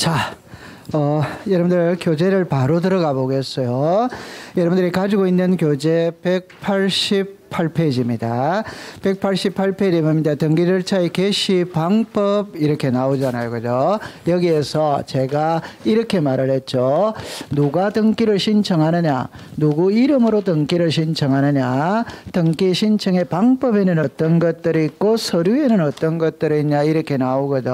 자, 여러분들 교재를 바로 들어가 보겠어요. 여러분들이 가지고 있는 교재 188페이지입니다. 188페이지에 봅니다. 등기절차의 개시 방법 이렇게 나오잖아요. 그죠? 여기에서 제가 이렇게 말을 했죠. 누가 등기를 신청하느냐, 누구 이름으로 등기를 신청하느냐, 등기 신청의 방법에는 어떤 것들이 있고 서류에는 어떤 것들이 있냐 이렇게 나오거든.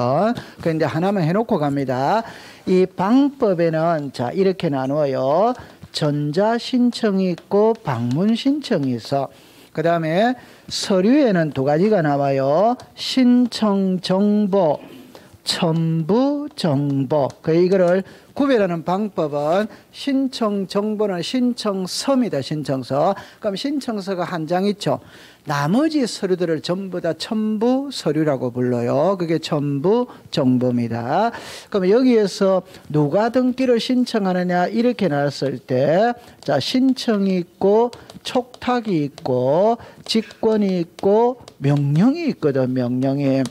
그런데 하나만 해놓고 갑니다. 이 방법에는 자 이렇게 나누어요. 전자신청이 있고 방문신청이 있어. 그 다음에 서류에는 두 가지가 나와요. 신청정보, 첨부정보. 이거를 구별하는 방법은 신청정보는 신청서입니다. 신청서. 그럼 신청서가 한 장 있죠. 나머지 서류들을 전부 다 첨부 서류라고 불러요. 그게 첨부 정보입니다. 그럼 여기에서 누가 등기를 신청하느냐 이렇게 나왔을 때, 자 신청이 있고 촉탁이 있고 직권이 있고 명령이 있거든. 명령이.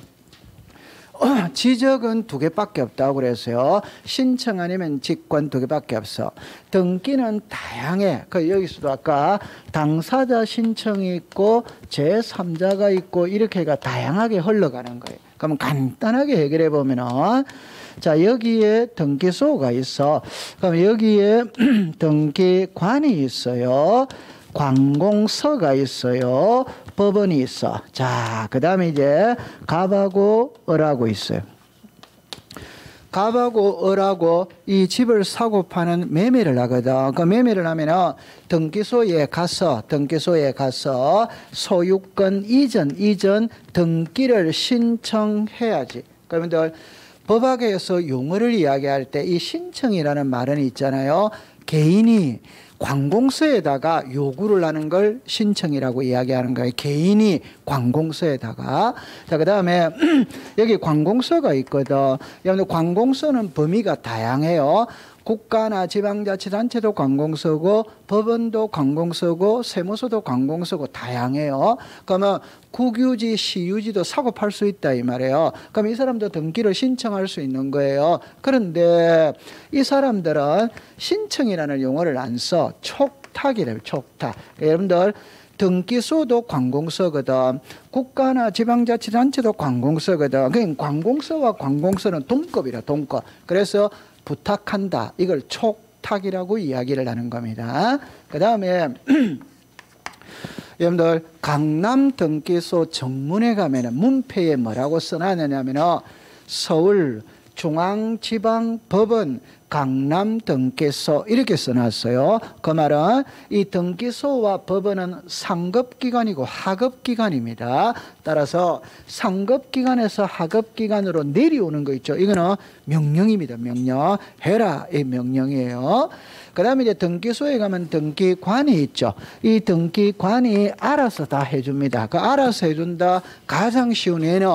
지적은 두 개밖에 없다고 그랬어요. 신청 아니면 직권 두 개밖에 없어. 등기는 다양해. 여기서도 아까 당사자 신청이 있고 제3자가 있고 이렇게가 다양하게 흘러가는 거예요. 그럼 간단하게 해결해 보면은, 자 여기에 등기소가 있어. 그럼 여기에 등기관이 있어요. 관공서가 있어요. 법원이 있어. 자, 그 다음에 이제 갑하고 을하고 있어요. 갑하고 을하고 이 집을 사고 파는 매매를 하거든. 그 매매를 하면은 등기소에 가서 소유권 이전 등기를 신청해야지. 그러면 법학에서 용어를 이야기할 때 이 신청이라는 말은 있잖아요. 개인이 관공서에다가 요구를 하는 걸 신청이라고 이야기하는 거예요. 개인이 관공서에다가. 자, 그 다음에 여기 관공서가 있거든. 여러분들 관공서는 범위가 다양해요. 국가나 지방자치단체도 관공서고 법원도 관공서고 세무서도 관공서고 다양해요. 그러면 국유지, 시유지도 사고 팔 수 있다 이 말이에요. 그럼 이 사람도 등기를 신청할 수 있는 거예요. 그런데 이 사람들은 신청이라는 용어를 안 써. 촉탁이래요. 촉탁. 여러분들 등기소도 관공서거든. 국가나 지방자치단체도 관공서거든. 그러니까 관공서와 관공서는 동급이라 동급. 그래서 부탁한다. 이걸 촉탁이라고 이야기를 하는 겁니다. 그 다음에 여러분들 강남 등기소 정문에 가면은 문패에 뭐라고 써놨느냐면은 서울 중앙지방법원 강남 등기소 이렇게 써놨어요. 그 말은 이 등기소와 법원은 상급기관이고 하급기관입니다. 따라서 상급기관에서 하급기관으로 내려오는 거 있죠. 이거는 명령입니다. 명령. 해라 이 명령이에요. 그 다음에 이제 등기소에 가면 등기관이 있죠. 이 등기관이 알아서 다 해줍니다. 그 알아서 해준다. 가장 쉬운 예는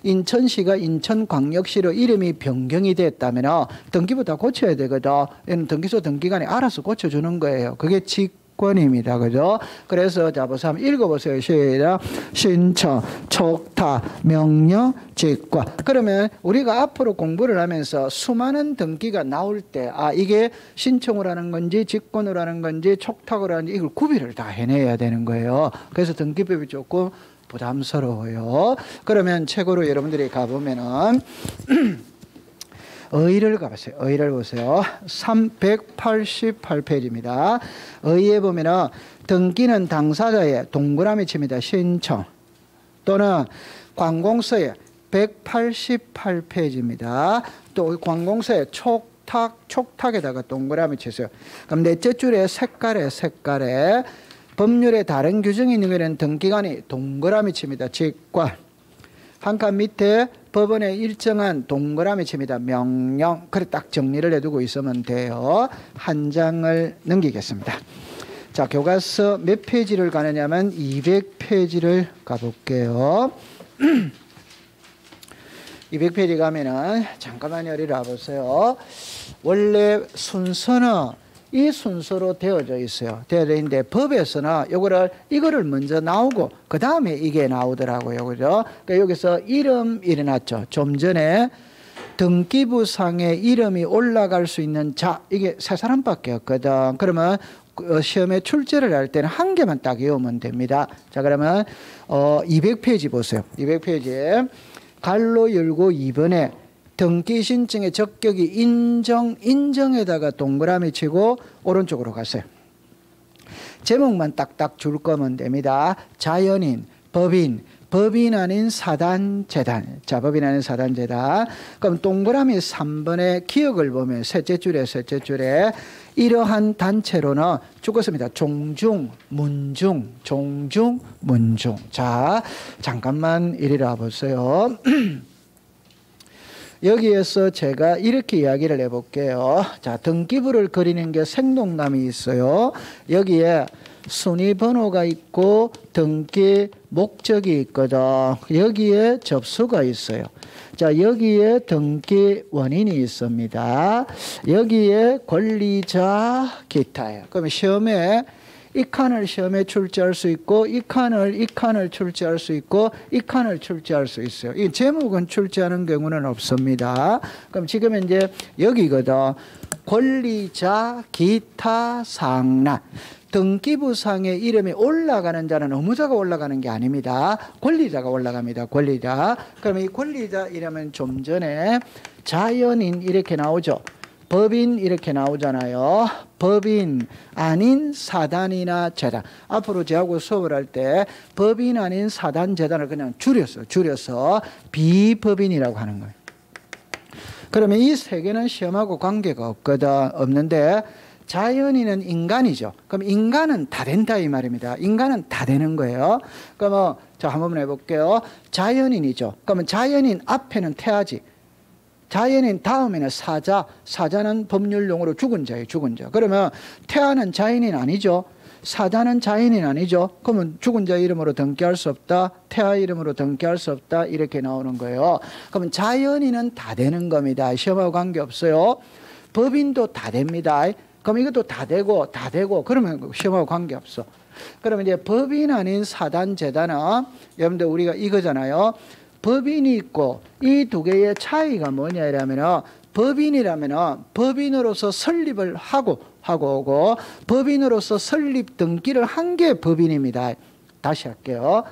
인천시가 인천광역시로 이름이 변경이 됐다면 등기부터 고쳐야 되거든. 등기소 등기관이 알아서 고쳐주는 거예요. 그게 직권입니다. 그죠? 그래서 자, 보세요. 한번 읽어보세요. 시작. 신청, 촉탁, 명령, 직권. 그러면 우리가 앞으로 공부를 하면서 수많은 등기가 나올 때, 아, 이게 신청을 하는 건지, 직권을 하는 건지, 촉탁을 하는지, 이걸 구별을 다 해내야 되는 거예요. 그래서 등기법이 조금 부담스러워요. 그러면 책으로 여러분들이 가보면은 의의를 가보세요. 의의를 보세요. 388페이지입니다. 의의에 보면은 등기는 당사자의 동그라미 칩니다. 신청 또는 관공서의 188페이지입니다. 또 관공서의 촉탁에다가 동그라미 치세요. 그럼 넷째 줄에 색깔에 법률에 다른 규정이 있는 경우에는 등기관이 동그라미 칩니다. 직권. 한 칸 밑에 법원에 일정한 동그라미 칩니다. 명령. 그래 딱 정리를 해두고 있으면 돼요. 한 장을 넘기겠습니다. 자, 교과서 몇 페이지를 가느냐면 200페이지를 가볼게요. 200페이지 가면은 잠깐만요. 이리 와보세요. 원래 순서는 이 순서로 되어져 있어요. 되어져 있는데 법에서는 이거를 먼저 나오고 그 다음에 이게 나오더라고요. 그죠? 그러니까 여기서 이름 일어났죠. 좀 전에 등기부상에 이름이 올라갈 수 있는 자, 이게 세 사람밖에 없거든. 그러면 시험에 출제를 할 때는 한 개만 딱 외우면 됩니다. 자, 그러면 200페이지 보세요. 200페이지에 갈로 열고 2번에 등기 신청의 적격이 인정에다가 동그라미 치고 오른쪽으로 가세요. 제목만 딱딱 줄 거면 됩니다. 자연인, 법인 아닌 사단재단. 자, 법인 아닌 사단재단. 그럼 동그라미 3번의 기억을 보면 셋째 줄에 이러한 단체로는 죽었습니다. 종중, 문중, 종중, 문중. 자, 잠깐만 이리라 보세요. 여기에서 제가 이렇게 이야기를 해볼게요. 자, 등기부를 그리는 게 생동감이 있어요. 여기에 순위 번호가 있고 등기 목적이 있거든. 여기에 접수가 있어요. 자, 여기에 등기 원인이 있습니다. 여기에 권리자 기타예요. 그러면 시험에 이 칸을 시험에 출제할 수 있고 이 칸을 출제할 수 있고 이 칸을 출제할 수 있어요. 이 제목은 출제하는 경우는 없습니다. 그럼 지금 이제 여기거든. 권리자 기타 상란. 등기부상에 이름이 올라가는 자는 의무자가 올라가는 게 아닙니다. 권리자가 올라갑니다. 권리자. 그러면 이 권리자 이러면 좀 전에 자연인 이렇게 나오죠. 법인 이렇게 나오잖아요. 법인 아닌 사단이나 재단. 앞으로 저하고 수업을 할 때 법인 아닌 사단 재단을 그냥 줄여서 비법인이라고 하는 거예요. 그러면 이 세 개는 시험하고 관계가 없는데 자연인은 인간이죠. 그럼 인간은 다 된다 이 말입니다. 인간은 다 되는 거예요. 그러면 자 한번 해볼게요. 자연인이죠. 그러면 자연인 앞에는 태아지. 자연인 다음에는 사자는 법률용어로 죽은 자예요. 죽은 자. 그러면 태아는 자연인 아니죠. 사자는 자연인 아니죠. 그러면 죽은 자 이름으로 등기할 수 없다. 태아 이름으로 등기할 수 없다. 이렇게 나오는 거예요. 그러면 자연인은 다 되는 겁니다. 시험하고 관계없어요. 법인도 다 됩니다. 그럼 이것도 다 되고 그러면 시험하고 관계없어. 그러면 이제 법인 아닌 사단 재단은 여러분들 우리가 이거잖아요. 법인이 있고 이 두 개의 차이가 뭐냐 이러면은 법인이라면은 법인으로서 설립을 하고 오고 법인으로서 설립 등기를 한 게 법인입니다. 다시 할게요.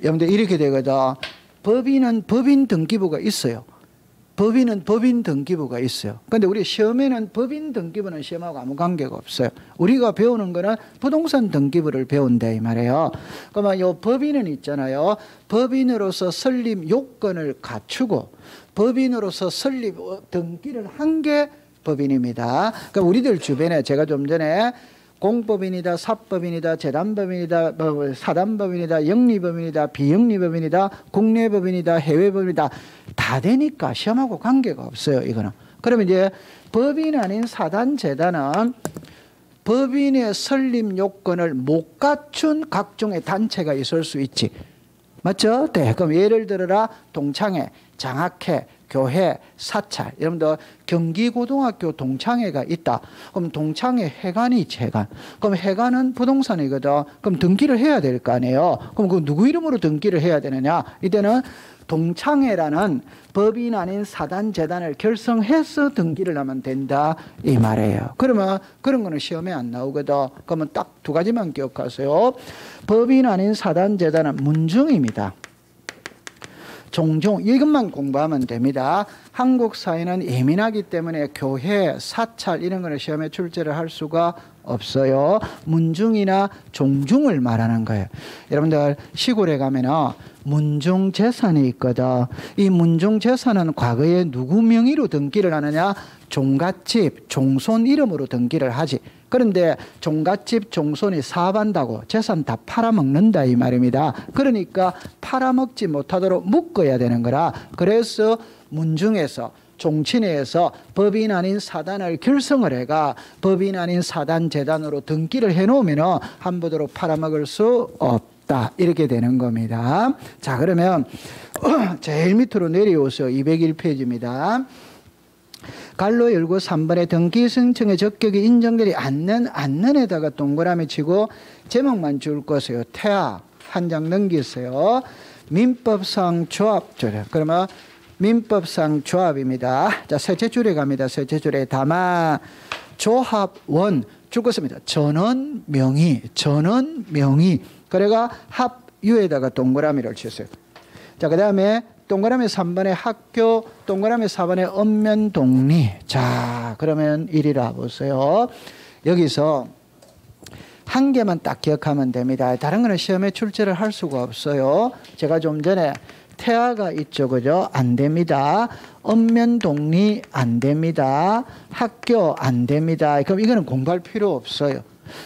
여러분들 이렇게 되거든. 법인은 법인 등기부가 있어요. 법인은 법인 등기부가 있어요. 그런데 우리 시험에는 법인 등기부는 시험하고 아무 관계가 없어요. 우리가 배우는 거는 부동산 등기부를 배운다 이 말이에요. 그러면 이 법인은 있잖아요. 법인으로서 설립 요건을 갖추고 법인으로서 설립 등기를 한 게 법인입니다. 그러니까 우리들 주변에 제가 좀 전에 공법인이다, 사법인이다, 재단법인이다, 사단법인이다, 영리법인이다, 비영리법인이다, 국내법인이다, 해외법인이다 다 되니까 시험하고 관계가 없어요. 이거는. 그러면 이제 법인 아닌 사단 재단은 법인의 설립 요건을 못 갖춘 각종의 단체가 있을 수 있지. 맞죠? 네. 그럼 예를 들어라 동창회, 장학회, 교회, 사찰. 여러분들 경기고등학교 동창회가 있다. 그럼 동창회 회관이 있지, 회관. 그럼 회관은 부동산이거든. 그럼 등기를 해야 될 거 아니에요. 그럼 그 누구 이름으로 등기를 해야 되느냐? 이때는 동창회라는 법인 아닌 사단 재단을 결성해서 등기를 하면 된다 이 말이에요. 그러면 그런 거는 시험에 안 나오거든. 그러면 딱 두 가지만 기억하세요. 법인 아닌 사단 재단은 문중입니다. 종종 이것만 공부하면 됩니다. 한국 사회는 예민하기 때문에 교회, 사찰 이런 거는 시험에 출제를 할 수가 없어요. 문중이나 종중을 말하는 거예요. 여러분들 시골에 가면은 문중 재산이 있거든. 이 문중 재산은 과거에 누구 명의로 등기를 하느냐? 종갓집, 종손 이름으로 등기를 하지. 그런데 종갓집, 종손이 사업한다고 재산 다 팔아먹는다 이 말입니다. 그러니까 팔아먹지 못하도록 묶어야 되는 거라. 그래서 문중에서 종친회에서 법인 아닌 사단을 결성을 해가 법인 아닌 사단 재단으로 등기를 해놓으면 함부로 팔아먹을 수 없다. 이렇게 되는 겁니다. 자, 그러면 제일 밑으로 내려오세요. 201페이지입니다. 갈로 열고 3번에 등기 신청의 적격이 인정되지 않는에다가 동그라미 치고 제목만 줄 것이에요. 태아, 한 장 넘기세요. 민법상 조합 조례. 그러면 민법상 조합입니다. 자, 셋째 줄에 갑니다. 셋째 줄에 다만 조합원 죽었습니다. 전원 명의, 전원 명의. 그래가 합유에다가 동그라미를 쳤어요. 자, 그 다음에 동그라미 3번에 학교, 동그라미 4번에 읍면동리. 자, 그러면 1이라 보세요. 여기서 한 개만 딱 기억하면 됩니다. 다른 거는 시험에 출제를 할 수가 없어요. 제가 좀 전에 태아가 있죠, 그죠? 안 됩니다. 읍면동리 안 됩니다. 학교 안 됩니다. 그럼 이거는 공부할 필요 없어요.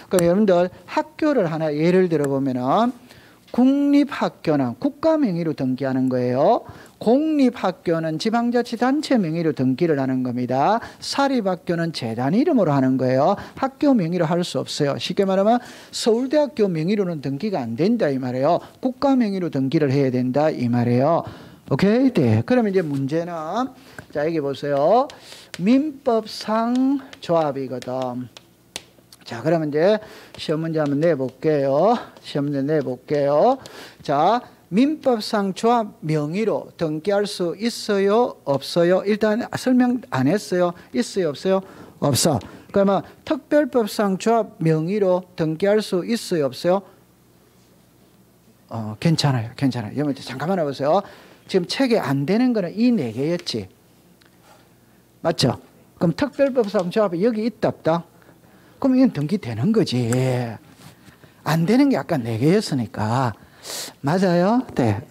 그럼 여러분들 학교를 하나 예를 들어보면은 국립학교는 국가 명의로 등기하는 거예요. 공립학교는 지방자치단체 명의로 등기를 하는 겁니다. 사립학교는 재단 이름으로 하는 거예요. 학교 명의로 할 수 없어요. 쉽게 말하면 서울대학교 명의로는 등기가 안 된다 이 말이에요. 국가 명의로 등기를 해야 된다 이 말이에요. 오케이? 네. 그러면 이제 문제는 자, 여기 보세요. 민법상 조합이거든. 자, 그러면 이제 시험 문제 한번 내볼게요. 시험 문제 내볼게요. 자, 민법상 조합 명의로 등기할 수 있어요? 없어요? 일단 설명 안 했어요. 있어요? 없어요? 없어. 그러면 특별법상 조합 명의로 등기할 수 있어요? 없어요? 괜찮아요. 괜찮아요. 여러분 잠깐만 해보세요. 지금 책에 안 되는 거는 이 4개였지. 맞죠? 그럼 특별법상 조합이 여기 있다 없다? 그럼 이건 등기되는 거지. 안 되는 게 아까 4개였으니까. 맞아요? 네.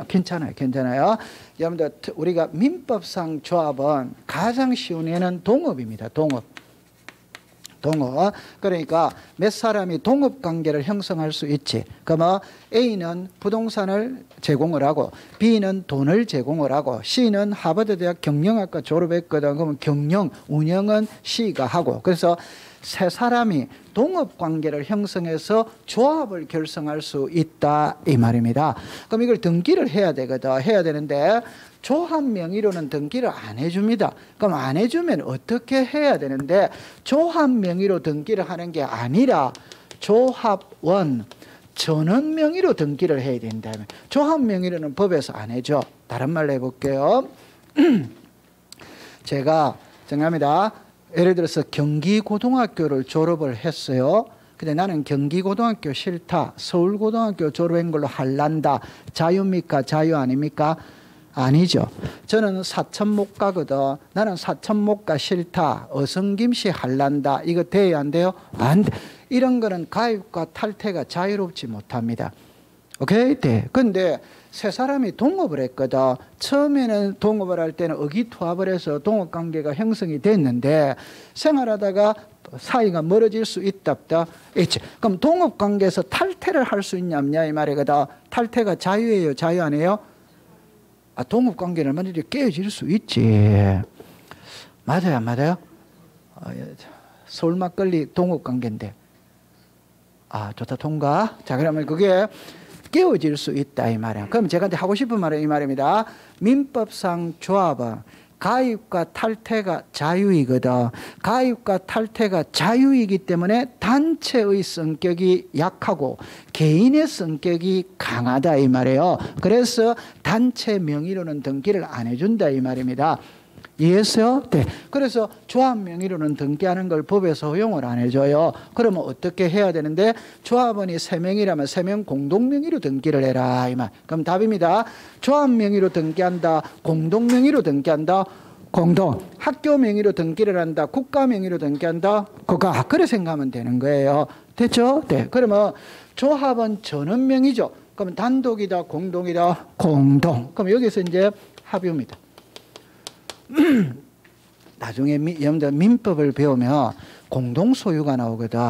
괜찮아요. 괜찮아요. 여러분들, 우리가 민법상 조합은 가장 쉬운 애는 동업입니다. 동업. 동업. 그러니까 몇 사람이 동업 관계를 형성할 수 있지. 그러면 A는 부동산을 제공을 하고 B는 돈을 제공을 하고 C는 하버드 대학 경영학과 졸업했거든. 그러면 경영, 운영은 C가 하고. 그래서 세 사람이 동업 관계를 형성해서 조합을 결성할 수 있다 이 말입니다. 그럼 이걸 등기를 해야 되거든. 해야 되는데 조합 명의로는 등기를 안 해줍니다. 그럼 안 해주면 어떻게 해야 되는데 조합 명의로 등기를 하는 게 아니라 조합원 전원 명의로 등기를 해야 된다면 조합 명의로는 법에서 안 해줘. 다른 말로 해볼게요. 제가 정합니다. 예를 들어서 경기고등학교를 졸업을 했어요. 근데 나는 경기고등학교 싫다. 서울고등학교 졸업한 걸로 할란다. 자유입니까? 자유 아닙니까? 아니죠. 저는 사천 못 가거든. 나는 사천 못 가 싫다. 어성김씨 할란다. 이거 돼야 안 돼요? 안 돼. 이런 거는 가입과 탈퇴가 자유롭지 못합니다. 오케이? 네. 근데 세 사람이 동업을 했거든. 처음에는 동업을 할 때는 의기투합을 해서 동업관계가 형성이 됐는데 생활하다가 사이가 멀어질 수 있다 없다? 있지. 그럼 동업관계에서 탈퇴를 할 수 있냐 없냐 이 말이거든. 탈퇴가 자유예요? 자유 아니에요? 동업관계는 얼마든지 깨어질 수 있지. 맞아요 안 맞아요? 서울 막걸리 동업관계인데 좋다 통과. 자 그러면 그게 깨어질 수 있다 이 말이야. 그럼 제가 하고 싶은 말은 이 말입니다. 민법상 조합은 가입과 탈퇴가 자유이거든. 가입과 탈퇴가 자유이기 때문에 단체의 성격이 약하고 개인의 성격이 강하다 이 말이에요. 그래서 단체 명의로는 등기를 안 해준다 이 말입니다. 이해했어요? 네. 그래서 조합 명의로는 등기하는 걸 법에서 허용을 안 해줘요. 그러면 어떻게 해야 되는데 조합원이 3명이라면 3명 공동 명의로 등기를 해라 이 말. 그럼 답입니다. 조합 명의로 등기한다. 공동 명의로 등기한다. 공동. 학교 명의로 등기를 한다. 국가 명의로 등기한다. 국가. 그래 생각하면 되는 거예요. 됐죠? 네. 그러면 조합은 전원 명의죠. 그럼 단독이다. 공동이다. 공동. 그럼 여기서 이제 합의입니다. 나중에 여러분들 민법을 배우면 공동소유가 나오거든.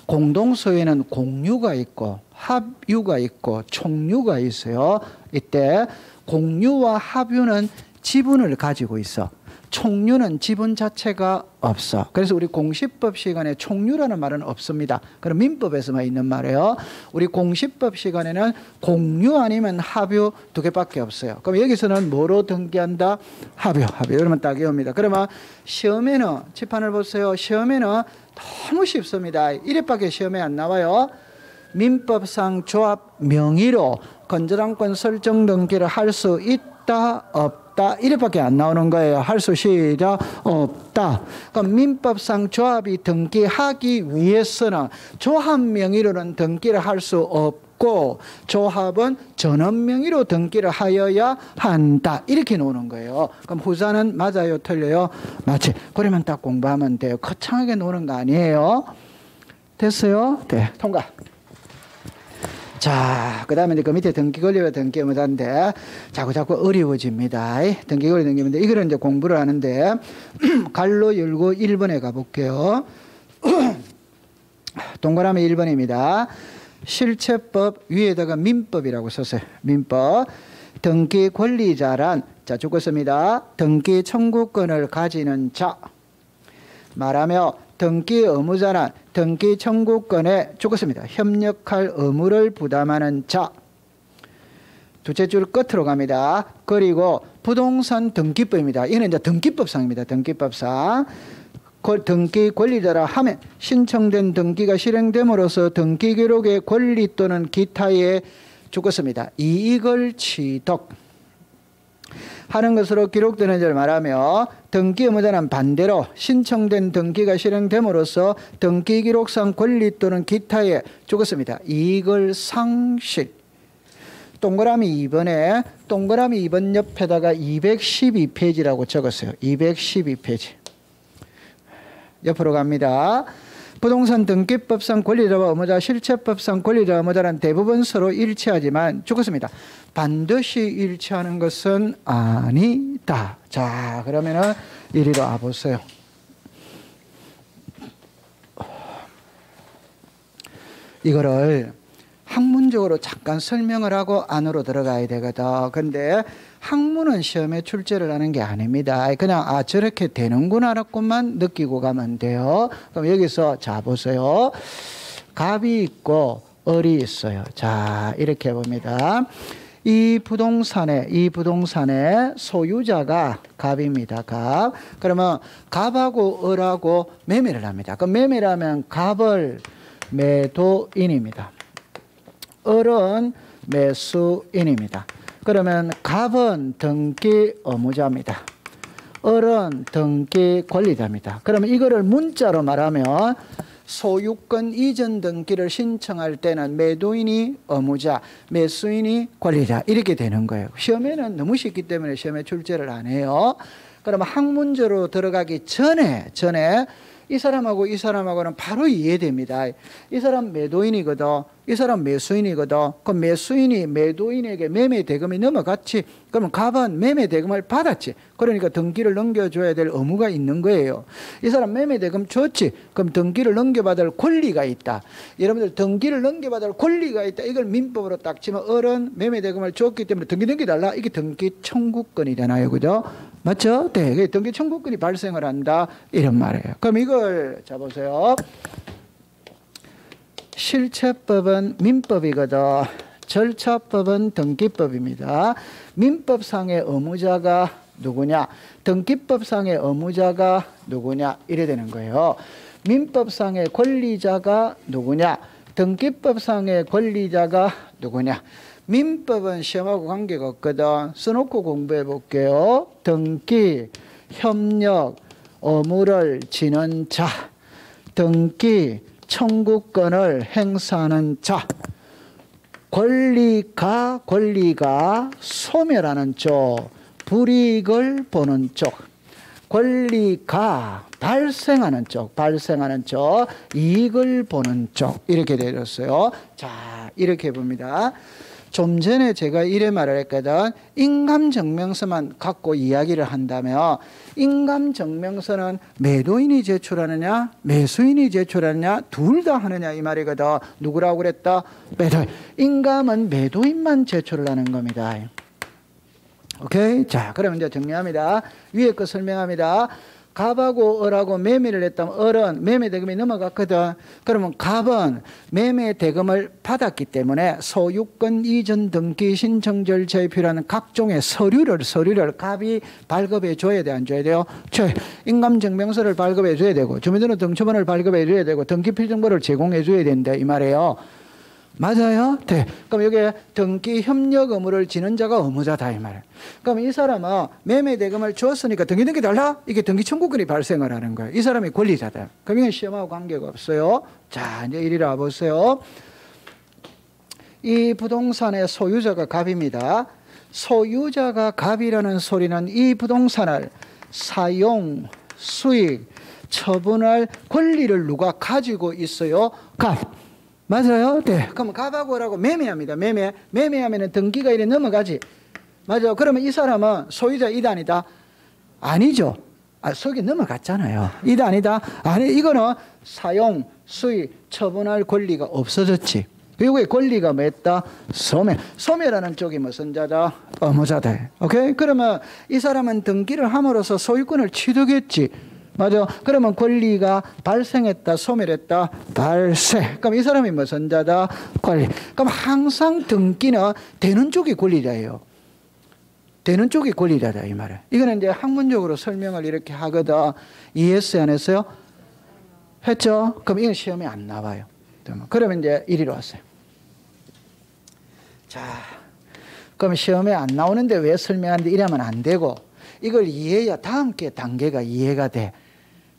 공동소유에는 공유가 있고 합유가 있고 총유가 있어요. 이때 공유와 합유는 지분을 가지고 있어. 총유는 지분 자체가 없어. 그래서 우리 공시법 시간에 총유라는 말은 없습니다. 그럼 민법에서만 있는 말이에요. 우리 공시법 시간에는 공유 아니면 합유 2개밖에 없어요. 그럼 여기서는 뭐로 등기한다? 합유. 이러면 딱 이겁니다. 그러면 시험에는 칠판을 보세요. 시험에는 너무 쉽습니다. 1회밖에 시험에 안 나와요. 민법상 조합 명의로 건전항권 설정 등기를 할 수 있다 없다 이래밖에 안 나오는 거예요. 할 수 시작 없다. 그럼 민법상 조합이 등기하기 위해서는 조합 명의로는 등기를 할 수 없고 조합은 전원 명의로 등기를 하여야 한다. 이렇게 놓는 거예요. 그럼 후자는 맞아요, 틀려요? 맞지. 그러면 딱 공부하면 돼요. 거창하게 놓는 거 아니에요. 됐어요? 네, 통과. 자, 그 다음에 그 밑에 등기 권리와 등기 의무자인데 자꾸 어려워집니다. 등기 권리 등기 의무자. 이거는 이제 공부를 하는데 갈로 열고 1번에 가볼게요. 동그라미 1번입니다. 실체법 위에다가 민법이라고 썼어요. 민법. 등기 권리자란, 자, 죽었습니다. 등기 청구권을 가지는 자. 말하며 등기 의무자는 등기 청구권에 죽었습니다. 협력할 의무를 부담하는 자. 두째 줄 끝으로 갑니다. 그리고 부동산 등기법입니다. 이는 이제 등기법상입니다. 등기법상. 등기 권리자라 하면 신청된 등기가 실행됨으로써 등기 기록의 권리 또는 기타의 죽었습니다. 이익을 취득 하는 것으로 기록되는 것을 말하며 등기 의무자는 반대로 신청된 등기가 실행됨으로써 등기 기록상 권리 또는 기타의 죽었습니다. 이익을 상실. 동그라미 2번에 동그라미 2번 옆에다가 212페이지라고 적었어요. 212페이지. 옆으로 갑니다. 부동산 등기법상 권리자와 의무자, 실체법상 권리자와 의무자는 대부분 서로 일치하지만 죽었습니다. 반드시 일치하는 것은 아니다. 자, 그러면은 이리로 와보세요. 이거를 학문적으로 잠깐 설명을 하고 안으로 들어가야 되거든. 근데 학문은 시험에 출제를 하는 게 아닙니다. 그냥 저렇게 되는구나라고만 느끼고 가면 돼요. 그럼 여기서 자 보세요. 갑이 있고 을이 있어요. 자, 이렇게 봅니다. 이 부동산의 소유자가 갑입니다. 갑. 그러면 갑하고 을하고 매매를 합니다. 그럼 매매를 하면 갑을 매도인입니다. 을은 매수인입니다. 그러면 갑은 등기 의무자입니다. 을은 등기 권리자입니다. 그러면 이거를 문자로 말하면 소유권 이전 등기를 신청할 때는 매도인이 의무자, 매수인이 권리자 이렇게 되는 거예요. 시험에는 너무 쉽기 때문에 시험에 출제를 안 해요. 그러면 학문적으로 들어가기 전에 이 사람하고 이 사람하고는 바로 이해됩니다. 이 사람 매도인이거든. 이 사람 매수인이거든. 그럼 매수인이 매도인에게 매매 대금이 넘어갔지. 그러면 갑은 매매 대금을 받았지. 그러니까 등기를 넘겨줘야 될 의무가 있는 거예요. 이 사람 매매 대금 줬지. 그럼 등기를 넘겨받을 권리가 있다. 여러분들 등기를 넘겨받을 권리가 있다. 이걸 민법으로 딱 치면 을은 매매 대금을 줬기 때문에 등기 넘겨달라. 이게 등기 청구권이잖아요. 그죠? 맞죠? 네. 등기 청구권이 발생을 한다. 이런 말이에요. 그럼 이걸 자 보세요. 실체법은 민법이거든. 절차법은 등기법입니다. 민법상의 의무자가 누구냐? 등기법상의 의무자가 누구냐? 이래 되는 거예요. 민법상의 권리자가 누구냐? 등기법상의 권리자가 누구냐? 민법은 시험하고 관계가 없거든. 써놓고 공부해 볼게요. 등기, 협력, 의무를 지는 자, 등기, 청구권을 행사하는 자, 권리가 소멸하는 쪽, 불이익을 보는 쪽, 권리가 발생하는 쪽, 이익을 보는 쪽 이렇게 되었어요. 자, 이렇게 봅니다. 좀 전에 제가 이래 말을 했거든. 인감증명서만 갖고 이야기를 한다면 인감증명서는 매도인이 제출하느냐 매수인이 제출하느냐 둘 다 하느냐 이 말이거든. 누구라고 그랬다? 매도인. 인감은 매도인만 제출을 하는 겁니다. 오케이? 자, 그럼 이제 정리합니다. 위에 거 설명합니다. 갑하고 을하고 매매를 했다면 을은 매매 대금이 넘어갔거든. 그러면 갑은 매매 대금을 받았기 때문에 소유권 이전 등기 신청 절차에 필요한 각종의 서류를 갑이 발급해 줘야 돼, 안 줘야 돼요? 인감증명서를 발급해 줘야 되고 주민등록 등초본을 발급해 줘야 되고 등기필정보를 제공해 줘야 된다 이 말이에요. 맞아요? 네. 그럼 여기에 등기 협력 의무를 지는 자가 의무자다 이 말이에요. 그럼 이 사람은 매매 대금을 줬으니까 등기 달라? 이게 등기 청구권이 발생을 하는 거예요. 이 사람이 권리자다. 그럼 이건 시험하고 관계가 없어요. 자, 이제 이리 와 보세요. 이 부동산의 소유자가 갑입니다. 소유자가 갑이라는 소리는 이 부동산을 사용, 수익, 처분할 권리를 누가 가지고 있어요? 갑. 맞아요? 네. 그럼 갑하고 을하고 매매합니다. 매매하면 등기가 이래 넘어가지. 맞아. 그러면 이 사람은 소유자 이다 아니다? 아니죠. 속에 넘어갔잖아요. 이다 아니다? 아니, 이거는 사용, 수익, 처분할 권리가 없어졌지. 그리고 권리가 뭐 했다? 소매. 소매라는 쪽이 무슨 자다? 의무자다. 오케이? 그러면 이 사람은 등기를 함으로써 소유권을 취득했지. 맞아. 그러면 권리가 발생했다, 소멸했다, 발생. 그럼 이 사람이 무슨 자다? 권리. 그럼 항상 등기는 되는 쪽이 권리자예요. 되는 쪽이 권리자다 이 말이에요. 이거는 이제 학문적으로 설명을 이렇게 하거든. 이해했어요, 안 했어요? 했죠? 그럼 이건 시험에 안 나와요. 그러면 이제 이리로 왔어요. 자, 그럼 시험에 안 나오는데 왜 설명하는데 이러면 안 되고, 이걸 이해해야 다음 단계가 이해가 돼.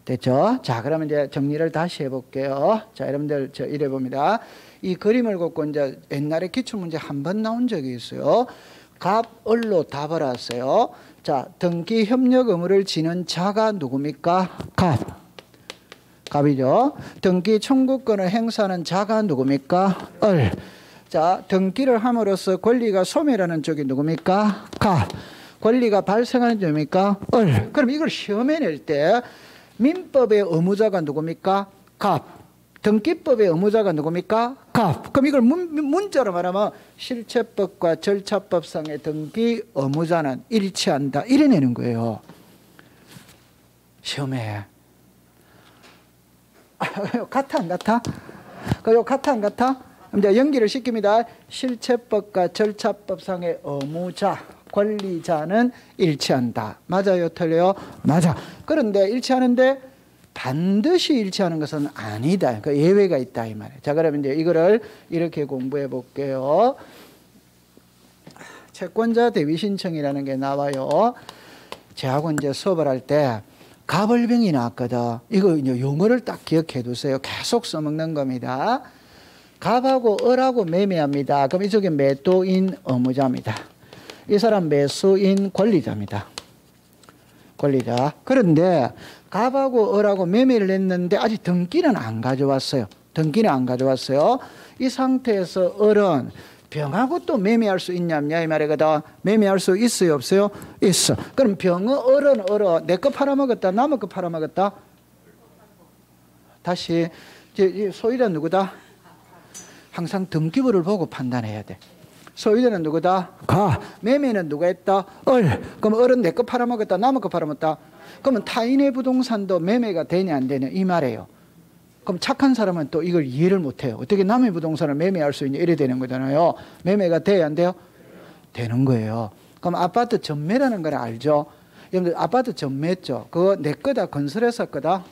됐죠? 자, 그러면 이제 정리를 다시 해볼게요. 자, 여러분들 저 이래 봅니다. 이 그림을 걷고 이제 옛날에 기출문제 한 번 나온 적이 있어요. 갑, 을로 답을 왔어요. 자, 등기 협력 의무를 지는 자가 누굽니까? 갑. 갑이죠. 등기 청구권을 행사하는 자가 누굽니까? 을. 자, 등기를 함으로써 권리가 소멸하는 쪽이 누굽니까? 갑. 권리가 발생하는 점입니까? 을. 그럼 이걸 시험에 낼 때 민법의 의무자가 누굽니까? 갑. 등기법의 의무자가 누굽니까? 갑. 그럼 이걸 문자로 말하면 실체법과 절차법상의 등기 의무자는 일치한다. 이래 내는 거예요. 시험에. 같아 안 같아? 그리고 같아 안 같아? 이제 연기를 시킵니다. 실체법과 절차법상의 의무자, 권리자는 일치한다. 맞아요, 틀려요? 맞아. 그런데 일치하는데 반드시 일치하는 것은 아니다. 그 예외가 있다 이 말이에요. 자, 그러면 이제 이거를 이렇게 공부해 볼게요. 채권자 대위 신청이라는 게 나와요. 저하고 이제 수업을 할 때 갑을병이 나왔거든. 이거 이제 용어를 딱 기억해 두세요. 계속 써먹는 겁니다. 갑하고 을하고 매매합니다. 그럼 이쪽에 매도인 의무자입니다. 이 사람 매수인 권리자입니다. 권리자. 그런데 갑하고 을하고 매매를 했는데 아직 등기는 안 가져왔어요. 등기는 안 가져왔어요. 이 상태에서 을은 병하고 또 매매할 수 있냐 없냐 이 말이거든. 매매할 수 있어요 없어요? 있어. 그럼 병의 을은 내 거 팔아먹었다 남의 거 팔아먹었다? 다시 소유자 누구다? 항상 등기부를 보고 판단해야 돼. 소유자는 누구다? 가. 매매는 누가 했다? 을. 그럼 을은 내 거 팔아먹었다 남의 거 팔아먹었다? 그러면 타인의 부동산도 매매가 되냐 안 되냐 이 말이에요. 그럼 착한 사람은 또 이걸 이해를 못해요. 어떻게 남의 부동산을 매매할 수 있냐 이래 되는 거잖아요. 매매가 돼야 안 돼요? 되는 거예요. 그럼 아파트 전매라는 걸 알죠? 여러분들 아파트 전매했죠? 그거 내 거다 건설해서 거다?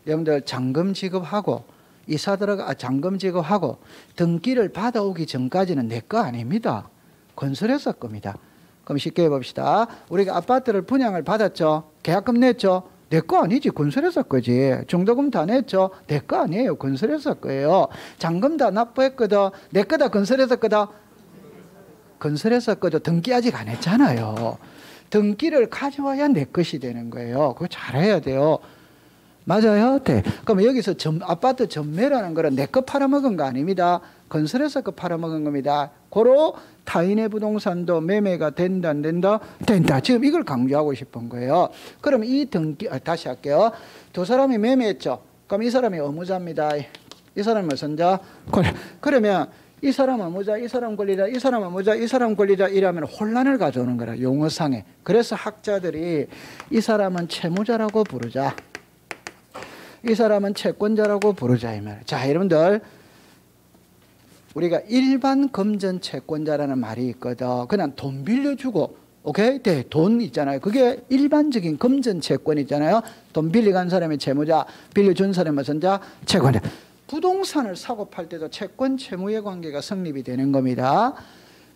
여러분들 잔금 지급하고 이사 들어가 잔금 지급하고 등기를 받아오기 전까지는 내 거 아닙니다. 건설해서 겁니다. 그럼 쉽게 해봅시다. 우리가 아파트를 분양을 받았죠? 계약금 냈죠? 내 거 아니지. 건설회사 거지. 중도금 다 냈죠? 내 거 아니에요. 건설회사 거예요. 잔금 다 납부했거든. 내 거다 건설회사 거다? 건설회사 거죠. 등기 아직 안 했잖아요. 등기를 가져와야 내 것이 되는 거예요. 그거 잘해야 돼요. 맞아요? 네. 그럼 여기서 아파트 전매라는 거는 내 거 팔아먹은 거 아닙니다. 건설회사 거 팔아먹은 겁니다. 고로 타인의 부동산도 매매가 된다 안 된다? 된다. 지금 이걸 강조하고 싶은 거예요. 그럼 이 등기 다시 할게요. 두 사람이 매매했죠. 그럼 이 사람이 의무자입니다. 이 사람이 무슨 자? 권리. 그러면 이 사람 의무자, 이 사람 권리자, 이 사람 의무자, 이 사람 권리자 이러면 혼란을 가져오는 거라 용어상에. 그래서 학자들이 이 사람은 채무자라고 부르자. 이 사람은 채권자라고 부르자 이 말. 자, 여러분들 우리가 일반 금전 채권자라는 말이 있거든. 그냥 돈 빌려주고, 오케이? 네, 돈 있잖아요. 그게 일반적인 금전 채권 있잖아요. 돈 빌려간 사람이 채무자, 빌려준 사람이 무슨 자? 채권자. 부동산을 사고 팔 때도 채권 채무의 관계가 성립이 되는 겁니다.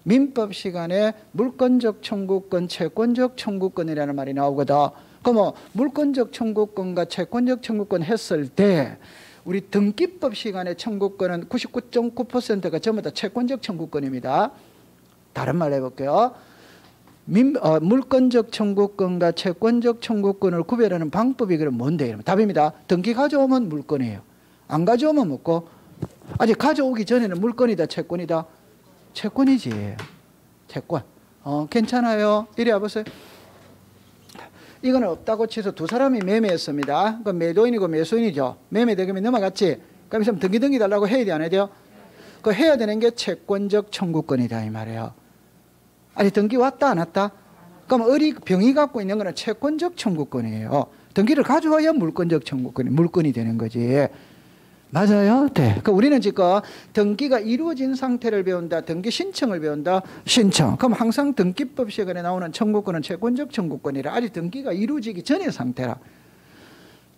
민법 시간에 물권적 청구권, 채권적 청구권이라는 말이 나오거든. 그럼 물권적 청구권과 채권적 청구권 했을 때 우리 등기법 시간에 청구권은 99.9%가 전부 다 채권적 청구권입니다. 다른 말로 해볼게요. 물권적 청구권과 채권적 청구권을 구별하는 방법이 그럼 뭔데? 답입니다. 등기 가져오면 물권이에요. 안 가져오면 뭐고? 아직 가져오기 전에는 물권이다, 채권이다? 채권이지. 채권. 괜찮아요. 이리 와보세요. 이거는 없다고 치서 두 사람이 매매했습니다. 그 매도인이고 매수인이죠. 매매 대금이 넘어갔지. 그럼 있으면 등기 달라고 해야 돼, 안 해야 돼요? 그 해야 되는 게 채권적 청구권이다 이 말이에요. 아니 등기 왔다 안 왔다? 그럼 병이 갖고 있는 거는 채권적 청구권이에요. 등기를 가져와야 물권적 청구권이 물권이 되는 거지. 맞아요? 네. 그 우리는 지금 등기가 이루어진 상태를 배운다, 등기 신청을 배운다, 신청. 그럼 항상 등기법 시간에 나오는 청구권은 채권적 청구권이라 아직 등기가 이루어지기 전의 상태라.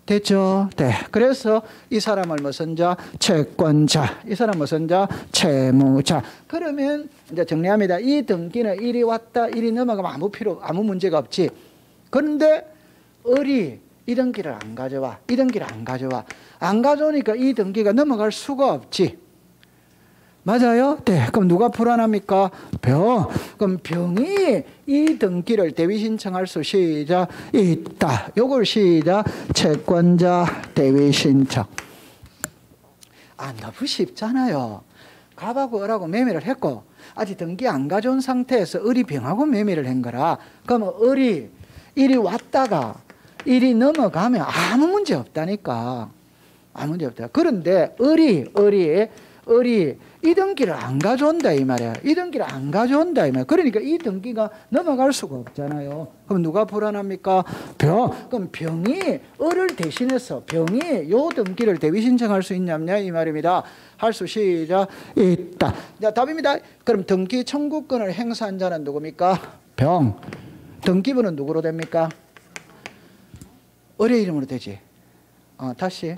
됐죠? 네. 그래서 이 사람을 무슨 자? 채권자. 이 사람 무슨 자? 채무자. 그러면 이제 정리합니다. 이 등기는 이리 왔다, 이리 넘어가면 아무 문제가 없지. 그런데 이 등기를 안 가져와. 이 등기를 안 가져와. 안 가져오니까 이 등기가 넘어갈 수가 없지. 맞아요? 네. 그럼 누가 불안합니까? 병. 그럼 병이 이 등기를 대위 신청할 수 시작 있다. 요걸 시작 채권자 대위 신청. 너무 쉽잖아요. 갑하고 을하고 매매를 했고 아직 등기 안 가져온 상태에서 을이 병하고 매매를 한 거라. 그러면 을이 이리 왔다가 이리 넘어가면 아무 문제 없다니까. 아무 문제 없다. 그런데 을이 이 등기를 안 가져온다 이 말이야. 이 등기를 안 가져온다 이 말이야. 그러니까 이 등기가 넘어갈 수가 없잖아요. 그럼 누가 불안합니까? 병. 그럼 병이 을을 대신해서 병이 요 등기를 대위 신청할 수 있냐냐 이 말입니다. 할 수 시작 있다. 자, 답입니다. 그럼 등기 청구권을 행사한 자는 누굽니까? 병. 등기부는 누구로 됩니까? 을의 이름으로 되지. 다시.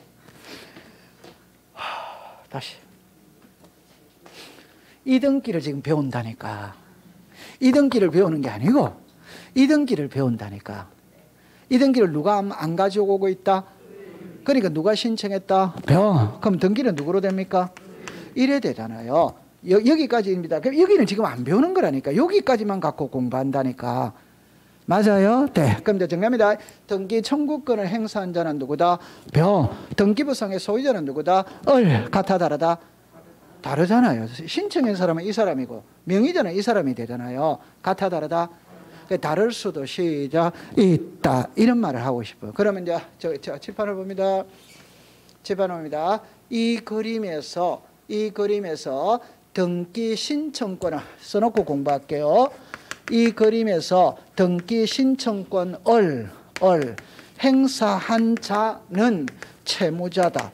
이 등기를 지금 배운다니까. 이 등기를 배우는 게 아니고 이 등기를 배운다니까. 이 등기를 누가 안 가져오고 있다? 그러니까 누가 신청했다? 병. 그럼 등기는 누구로 됩니까? 이래 되잖아요. 여기까지입니다. 그럼 여기는 지금 안 배우는 거라니까. 여기까지만 갖고 공부한다니까. 맞아요? 네. 그럼 이제 정리합니다. 등기 청구권을 행사한 자는 누구다? 병. 등기부상의 소유자는 누구다? 을. 같아 다르다? 다르잖아요. 신청한 사람은 이 사람이고 명의자는 이 사람이 되잖아요. 같아 다르다? 다를 수도 시작 있다. 이런 말을 하고 싶어요. 그러면 이제 칠판을 봅니다. 칠판을 봅니다. 이 그림에서 등기 신청권을 써놓고 공부할게요. 이 그림에서 등기 신청권을 행사한 자는 채무자다.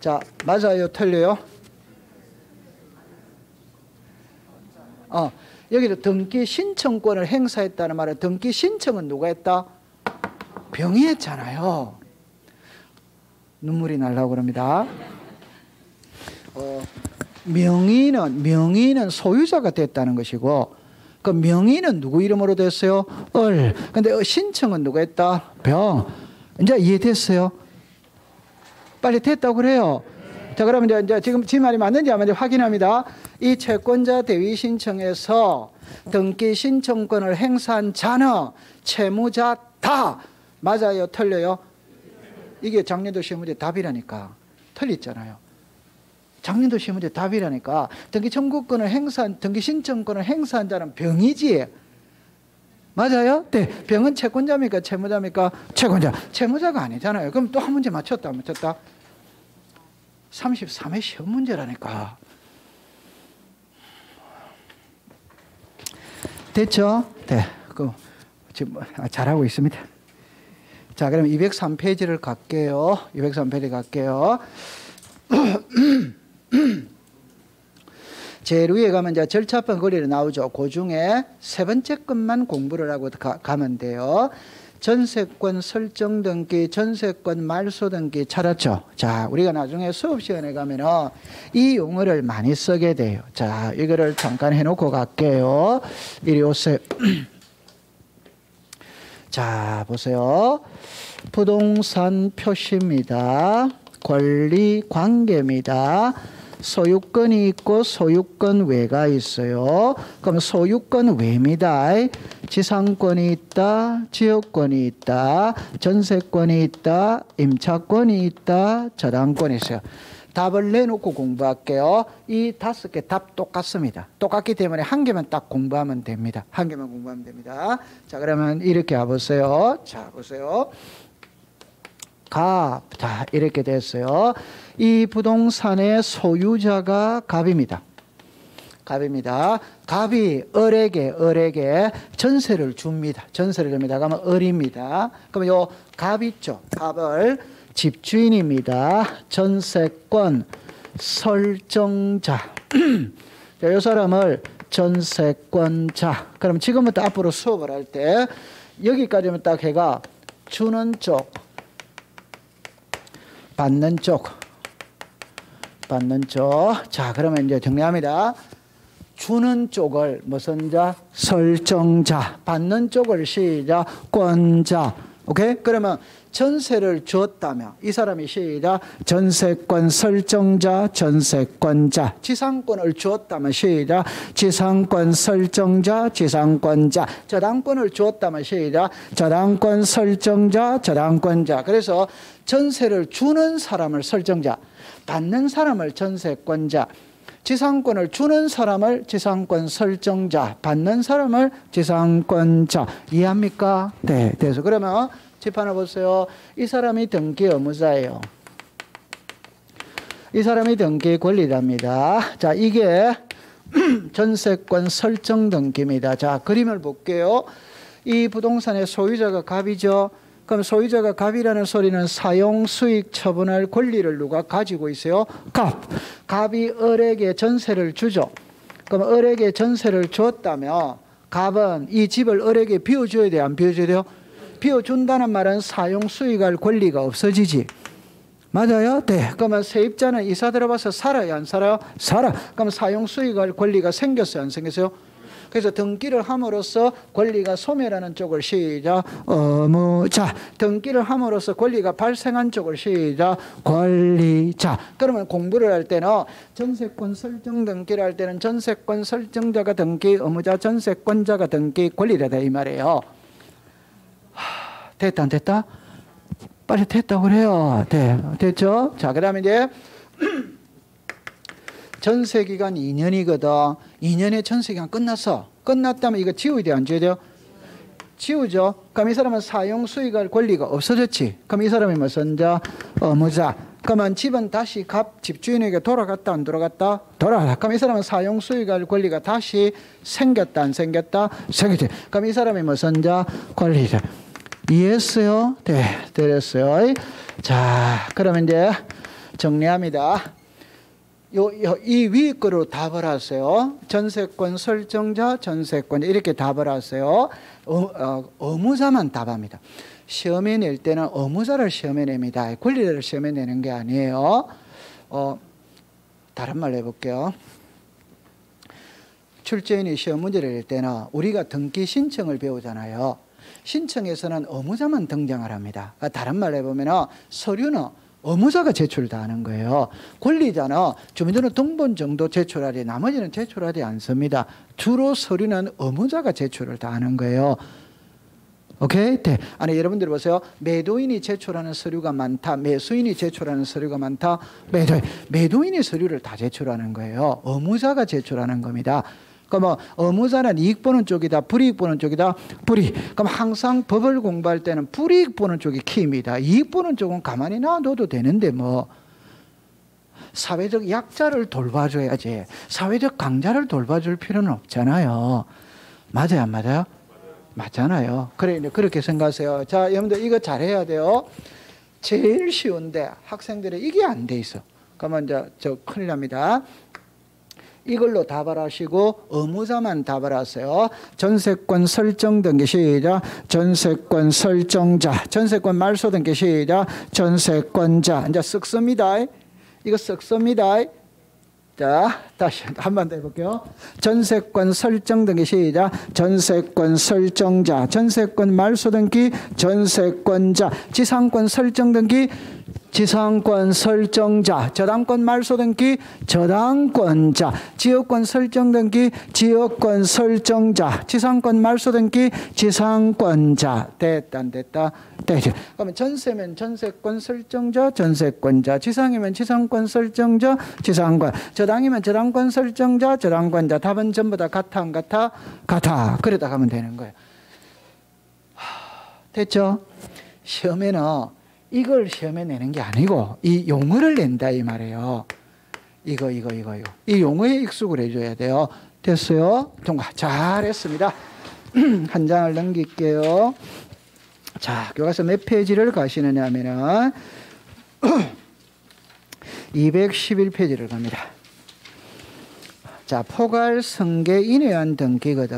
자, 맞아요? 틀려요? 여기도 등기 신청권을 행사했다는 말은 등기 신청은 누가 했다? 병이 했잖아요. 눈물이 나려고 그럽니다. 명의는 소유자가 됐다는 것이고 그 명의는 누구 이름으로 됐어요? 을. 근데 신청은 누가 했다? 병. 이제 이해됐어요? 빨리 됐다고 그래요. 자, 그러면 이제 지금 지 말이 맞는지 안 맞는지 확인합니다. 이 채권자 대위 신청에서 등기 신청권을 행사한 자는 채무자다. 맞아요? 틀려요? 이게 작년도 시험 문제 답이라니까. 틀렸잖아요. 작년도 시험 문제 답이라니까. 등기 신청권을 행사한 자는 병이지. 맞아요? 네. 병은 채권자입니까? 채무자입니까? 채권자. 채무자가 아니잖아요. 그럼 또 한 문제 맞췄다, 안 맞췄다? 33회 시험 문제라니까. 됐죠? 네. 지금 잘하고 있습니다. 자, 그럼 203페이지를 갈게요. 203페이지 갈게요. 제일 위에 가면 이제 절차법 거리로 나오죠. 그 중에 세 번째 것만 공부를 하고 가면 돼요. 전세권 설정 등기, 전세권 말소 등기 찾았죠? 자, 우리가 나중에 수업 시간에 가면은 이 용어를 많이 쓰게 돼요. 자, 이거를 잠깐 해놓고 갈게요. 이리 오세요. 자, 보세요. 부동산 표시입니다. 권리 관계입니다. 소유권이 있고 소유권 외가 있어요. 그럼 소유권 외입니다. 지상권이 있다, 지역권이 있다, 전세권이 있다, 임차권이 있다, 저당권이 있어요. 답을 내놓고 공부할게요. 이 5개 답 똑같습니다. 똑같기 때문에 한 개만 딱 공부하면 됩니다. 한 개만 공부하면 됩니다. 자, 그러면 이렇게 와보세요. 자, 보세요. 갑. 자, 이렇게 됐어요. 이 부동산의 소유자가 갑입니다. 갑입니다. 갑이 을에게 전세를 줍니다. 전세를 줍니다. 그러면 을입니다. 그러면 요 갑 있죠? 갑을 집주인입니다. 전세권 설정자. 자, 요 사람을 전세권자. 그럼 지금부터 앞으로 수업을 할 때 여기까지만 딱 해가 주는 쪽, 받는 쪽. 자, 그러면 이제 정리합니다. 주는 쪽을 무슨 자? 설정자. 받는 쪽을 시작? 권자. 오케이? 그러면 전세를 줬다면 이 사람이 시작? 전세권 설정자, 전세권자. 지상권을 줬다면 시작? 지상권 설정자, 지상권자. 저당권을 줬다면 시작? 저당권 설정자, 저당권자. 그래서 전세를 주는 사람을 설정자, 받는 사람을 전세권자, 지상권을 주는 사람을 지상권 설정자, 받는 사람을 지상권자. 이해합니까? 네. 그래서 그러면 집 하나 보세요. 이 사람이 등기 의무자예요. 이 사람이 등기 권리자입니다. 자, 이게 전세권 설정 등기입니다. 자, 그림을 볼게요. 이 부동산의 소유자가 갑이죠. 그럼 소유자가 갑이라는 소리는 사용 수익 처분할 권리를 누가 가지고 있어요? 갑. 갑이 을에게 전세를 주죠. 그럼 을에게 전세를 줬다면 갑은 이 집을 을에게 비워줘야 돼요? 안 비워줘야 돼요? 비워준다는 말은 사용 수익할 권리가 없어지지. 맞아요? 네. 그러면 세입자는 이사 들어와서 살아요? 안 살아요? 살아. 그럼 사용 수익할 권리가 생겼어요? 안 생겼어요? 그래서 등기를 함으로써 권리가 소멸하는 쪽을 시작 의무자. 등기를 함으로써 권리가 발생한 쪽을 시작 권리자. 그러면 공부를 할 때는 전세권 설정 등기를 할 때는 전세권 설정자가 등기 의무자, 전세권자가 등기 권리자다 이 말이에요. 됐다 안 됐다? 빨리 됐다고 그래요. 네, 됐죠? 자, 그 다음에 이제 전세기간 2년이거든. 2년의 전세기간 끝났어. 끝났다면 이거 지워야 돼요? 안 지워야 돼요? 지우죠. 그럼 이 사람은 사용 수익할 권리가 없어졌지. 그럼 이 사람이 무슨 자? 의무자. 그러면 집은 다시 갑 집주인에게 돌아갔다 안 돌아갔다? 돌아갔다. 그럼 이 사람은 사용 수익할 권리가 다시 생겼다 안 생겼다? 생겼지. 그럼 이 사람이 무슨 자? 권리자. 이해했어요? 네, 됐어요. 자, 그러면 이제 정리합니다. 이 위에 거로 답을 하세요. 전세권 설정자, 전세권 이렇게 답을 하세요. 의무자만 답합니다. 시험에 낼 때는 의무자를 시험에 냅니다. 권리자를 시험에 내는 게 아니에요. 다른 말로 해볼게요. 출제인이 시험 문제를 낼 때는 우리가 등기 신청을 배우잖아요. 신청에서는 의무자만 등장을 합니다. 다른 말로 해보면 서류는 의무자가 제출 다 하는 거예요. 권리자는 주민등록등본 정도 제출하지 나머지는 제출하지 않습니다. 주로 서류는 의무자가 제출을 다 하는 거예요. 오케이? 네. 아니, 여러분들 보세요. 매도인이 제출하는 서류가 많다. 매수인이 제출하는 서류가 많다. 매도인이 서류를 다 제출하는 거예요. 의무자가 제출하는 겁니다. 그럼 의무자는 이익 보는 쪽이다, 불이익 보는 쪽이다, 불이익. 그럼 항상 법을 공부할 때는 불이익 보는 쪽이 키입니다. 이익 보는 쪽은 가만히 놔둬도 되는데 뭐 사회적 약자를 돌봐줘야지. 사회적 강자를 돌봐줄 필요는 없잖아요. 맞아요, 안 맞아요? 맞잖아요. 그래, 그렇게 생각하세요. 자, 여러분들 이거 잘해야 돼요. 제일 쉬운데 학생들이 이게 안 돼 있어. 그러면 이제 큰일 납니다. 이걸로 답을 하시고 의무자만 답을 하세요. 전세권 설정 등기 시작. 전세권 설정자. 전세권 말소 등기 시작. 전세권자. 이제 쓱 씁니다. 이거 쓱 씁니다. 자, 다시 한 번 더 해볼게요. 전세권 설정 등기 시작. 전세권 설정자. 전세권 말소 등기 전세권자. 지상권 설정 등기 지상권 설정자. 저당권 말소 등기 저당권자. 지역권 설정 등기 지역권 설정자. 지상권 말소 등기 지상권자. 됐다 안 됐다? 됐죠. 그러면 전세면 전세권 설정자 전세권자. 지상이면 지상권 설정자 지상권. 저당이면 저당권 설정자 저당권자. 답은 전부 다 같아 안 같아? 같아. 그러다 가면 되는 거예요. 됐죠? 시험에는 이걸 시험에 내는 게 아니고 이 용어를 낸다 이 말이에요. 이거. 이 용어에 익숙을 해줘야 돼요. 됐어요? 통과. 잘했습니다. 한 장을 넘길게요. 자, 교과서 몇 페이지를 가시느냐 하면은 211페이지를 갑니다. 자, 포괄 승계 인회원 등기거든.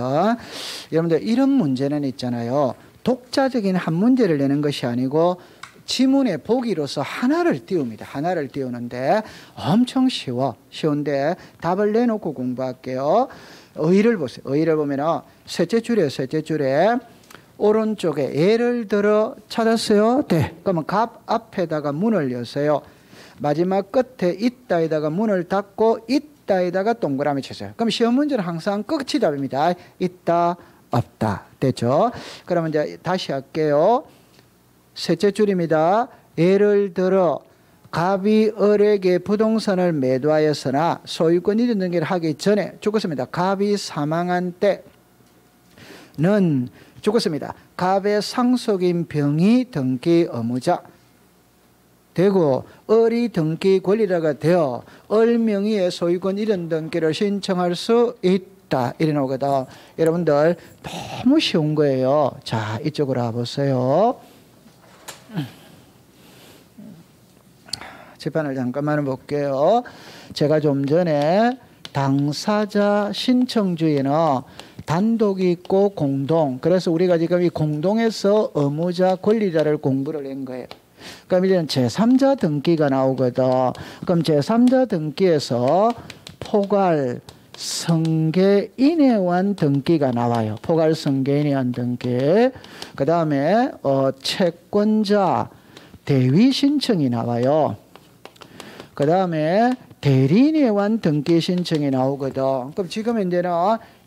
여러분들 이런 문제는 있잖아요. 독자적인 한 문제를 내는 것이 아니고 지문의 보기로서 하나를 띄웁니다. 하나를 띄우는데 엄청 쉬운데 답을 내놓고 공부할게요. 의의를 보세요. 의의를 보면 셋째 줄에 오른쪽에 예를 들어 찾았어요. 네. 그러면 갑 앞에다가 문을 여세요. 마지막 끝에 있다에다가 문을 닫고 있다에다가 동그라미 치세요. 그럼 시험 문제는 항상 끝이 답입니다. 있다, 없다. 됐죠? 그러면 이제 다시 할게요. 셋째 줄입니다. 예를 들어 갑이 을에게 부동산을 매도하였으나 소유권 이전 등기를 하기 전에 죽었습니다. 갑이 사망한 때는 죽었습니다. 갑의 상속인 병이 등기 의무자 되고 을이 등기 권리자가 되어 을 명의의 소유권 이전 등기를 신청할 수 있다. 이래 나오거든. 여러분들 너무 쉬운 거예요. 자, 이쪽으로 와보세요. 재판을 잠깐만 볼게요. 제가 좀 전에 당사자 신청주의는 단독이 있고 공동. 그래서 우리가 지금 이 공동에서 의무자 권리자를 공부를 한 거예요. 그럼 이제는 제3자 등기가 나오거든. 그럼 제3자 등기에서 포괄 승계인회원 등기가 나와요. 포괄 승계인회원 등기. 그 다음에 채권자 대위 신청이 나와요. 그 다음에 대리인회원 등기 신청이 나오거든. 그럼 지금 이제는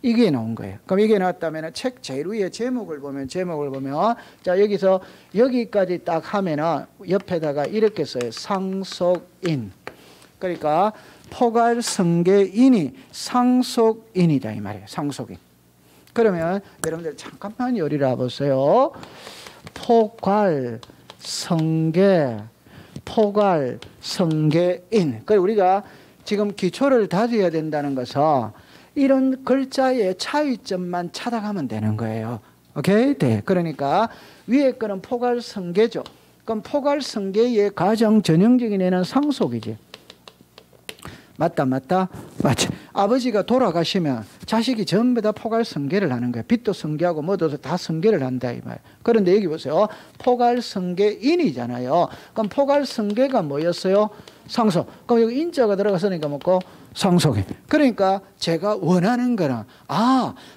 이게 나온 거예요. 그럼 이게 나왔다면 책 제일 위에 제목을 보면 자, 여기서 여기까지 딱 하면은 옆에다가 이렇게 써요. 상속인. 그러니까 포괄 승계인이 상속인이다 이 말이에요. 상속인. 그러면 여러분들 잠깐만 여기를 와보세요. 포괄 승계인. 그리고 우리가 지금 기초를 다져야 된다는 것은 이런 글자의 차이점만 찾아가면 되는 거예요. 오케이? 네. 그러니까 위에 거는 포괄 승계죠. 그럼 포괄 승계의 가장 전형적인 애는 상속이지. 맞다. 맞지. 아버지가 돌아가시면 자식이 전부 다 포괄 승계를 하는 거예요. 빚도 승계하고 뭐도 다 승계를 한다 이 말. 그런데 여기 보세요. 포괄 승계인이잖아요. 그럼 포괄 승계가 뭐였어요? 상속. 그럼 여기 인자가 들어갔으니까 뭐고 상속인. 그러니까 제가 원하는 거는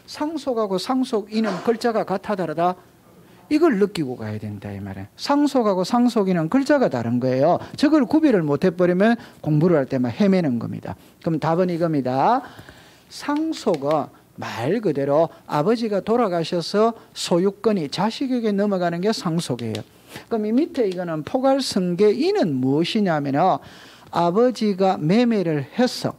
상속하고 상속인은 글자가 같아 다르다. 이걸 느끼고 가야 된다 이 말이에요. 상속하고 상속인은 글자가 다른 거예요. 저걸 구별을 못 해버리면 공부를 할 때만 헤매는 겁니다. 그럼 답은 이겁니다. 상속은 말 그대로 아버지가 돌아가셔서 소유권이 자식에게 넘어가는 게 상속이에요. 그럼 이 밑에 이거는 포괄승계인은 무엇이냐면 아버지가 매매를 해서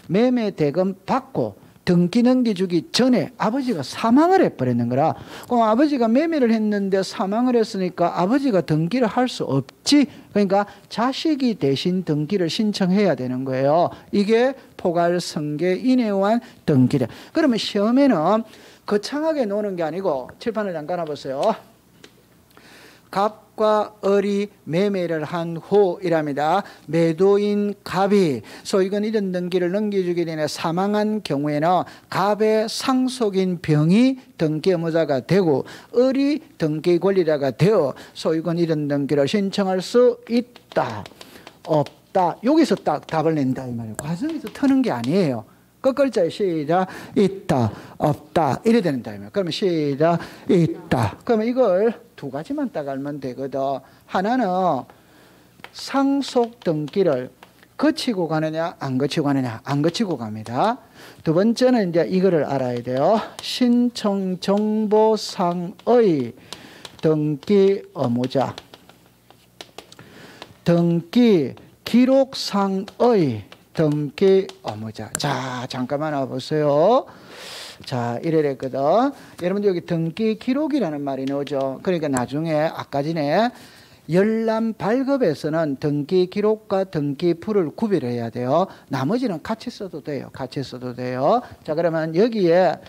매매 대금 받고 등기 넘겨주기 전에 아버지가 사망을 해버리는 거라. 그럼 아버지가 매매를 했는데 사망을 했으니까 아버지가 등기를 할 수 없지. 그러니까 자식이 대신 등기를 신청해야 되는 거예요. 이게 포괄승계인회원 등기다. 그러면 시험에는 거창하게 노는 게 아니고 칠판을 잠깐 봐보세요. 갑 갑과 을이 매매를 한 후이랍니다. 매도인 갑이 소유권 이전 등기를 넘겨주게 되네 사망한 경우에는 갑의 상속인 병이 등기 의무자가 되고 을이 등기 권리자가 되어 소유권 이전 등기를 신청할 수 있다. 없다. 여기서 딱 답을 낸다 이 말이에요. 과정에서 트는 게 아니에요. 끝글자에 시작 있다 없다 이래 된다. 그러면 시작 있다. 그러면 이걸 두 가지만 딱 알면 되거든. 하나는 상속 등기를 거치고 가느냐 안 거치고 가느냐 안 거치고 갑니다. 두 번째는 이제 이거를 알아야 돼요. 신청 정보상의 등기 의무자 등기 기록상의 등기 의무자. 자, 잠깐만 와보세요. 자, 이래랬거든. 여러분들 여기 등기 기록이라는 말이 나오죠. 그러니까 나중에 아까 전에 열람 발급에서는 등기 기록과 등기 풀을 구별해야 돼요. 나머지는 같이 써도 돼요. 같이 써도 돼요. 자, 그러면 여기에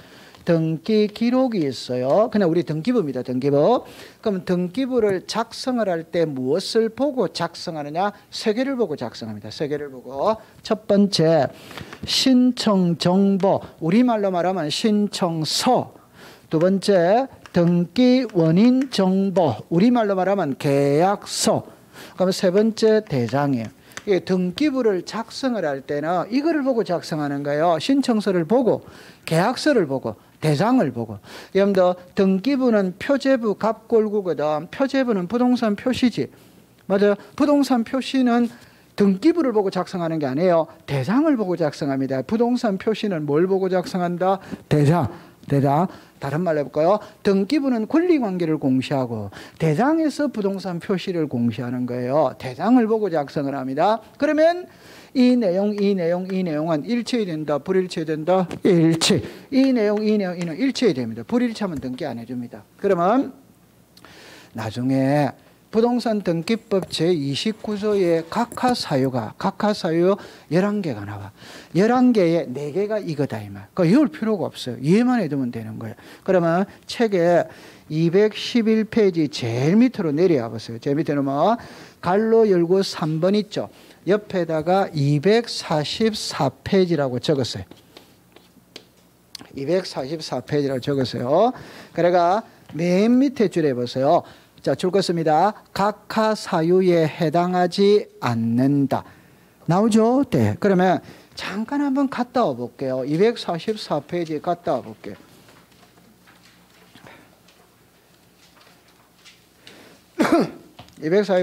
등기 기록이 있어요. 그냥 우리 등기부입니다. 등기부. 그럼 등기부를 작성을 할 때 무엇을 보고 작성하느냐? 세 개를 보고 작성합니다. 세 개를 보고. 첫 번째, 신청 정보. 우리말로 말하면 신청서. 두 번째, 등기 원인 정보. 우리말로 말하면 계약서. 그럼 세 번째, 대장이에요. 등기부를 작성을 할 때는 이거를 보고 작성하는 거예요. 신청서를 보고, 계약서를 보고, 대장을 보고. 여러분들 등기부는 표제부 갑골구거든. 표제부는 부동산 표시지. 맞아요. 부동산 표시는 등기부를 보고 작성하는 게 아니에요. 대장을 보고 작성합니다. 부동산 표시는 뭘 보고 작성한다? 대장. 다른 말로 해볼까요? 등기부는 권리관계를 공시하고 대장에서 부동산 표시를 공시하는 거예요. 대장을 보고 작성을 합니다. 그러면 이 내용은 일치해야 된다, 불일치해야 된다, 일치. 이 내용은 일치해야 됩니다. 불일치하면 등기 안 해줍니다. 그러면 나중에 부동산 등기법 제29조에 각하사유 11개가 나와. 11개에 4개가 이거다 이 말. 그러니까 외울 필요가 없어요. 이해만 해두면 되는 거예요. 그러면 책에 211페이지 제일 밑으로 내려와 보세요. 제일 밑에 뭐 갈로 열고 3번 있죠. 옆에다가 244페이지라고 적었어요. 244페이지라고 적었어요. 그래가 맨 밑에 줄에 보세요. 자, 줄 것입니다. 각하사유에 해당하지 않는다. 나오죠? 네. 그러면 잠깐 한번 갔다 와 볼게요. 244페이지에 갔다 와 볼게요.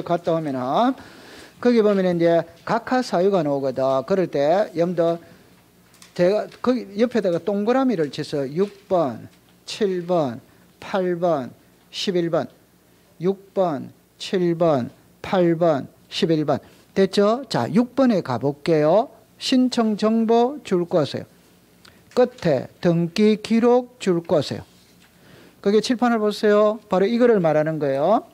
갔다 오면은 거기 보면 이제 각하사유가 나오거든. 그럴 때 여러분들 제가 거기 옆에다가 동그라미를 쳐서 6번, 7번, 8번, 11번 6번, 7번, 8번, 11번 됐죠? 자, 6번에 가볼게요. 신청 정보 줄 거세요. 끝에 등기 기록 줄 거세요. 거기에 칠판을 보세요. 바로 이거를 말하는 거예요.